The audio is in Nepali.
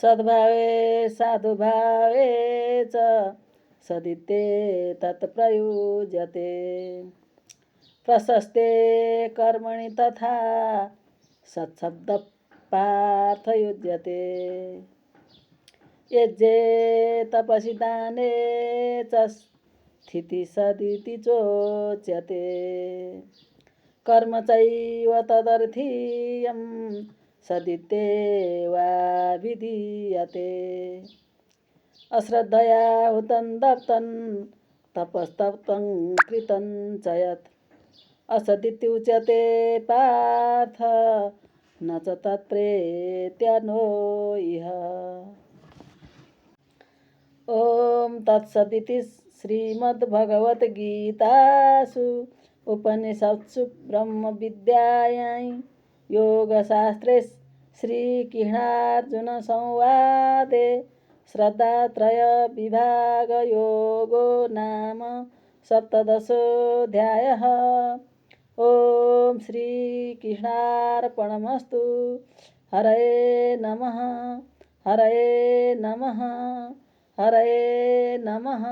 सद्भावे साधुभावे च सदिते तत्प्रयुज्यते प्रशस्ते कर्मणि तथा सत्शब्दपार्थयुज्यते यज्ञे तपसि दाने च स्थिति सदिति चोच्यते कर्म चैव तदर्थीयं सदित्येवाभिधीयते अश्रद्धया हुतं दत्तं तपस्तप्तं कृतं च यत् असदित्युच्यते पार्थ न च तत्प्रेत्यनो इह। ॐ तत्सदिति श्रीमद्भगवद्गीतासु उपनिषत्सु ब्रह्मविद्यायां योगशास्त्रे श्रीकृष्णार्जुनसंवादे श्रद्धात्रयविभागयोगो नाम सप्तदशोऽध्यायः। ॐ श्रीकृष्णार्पणमस्तु। हरये नमः हरये नमः हरये नमः।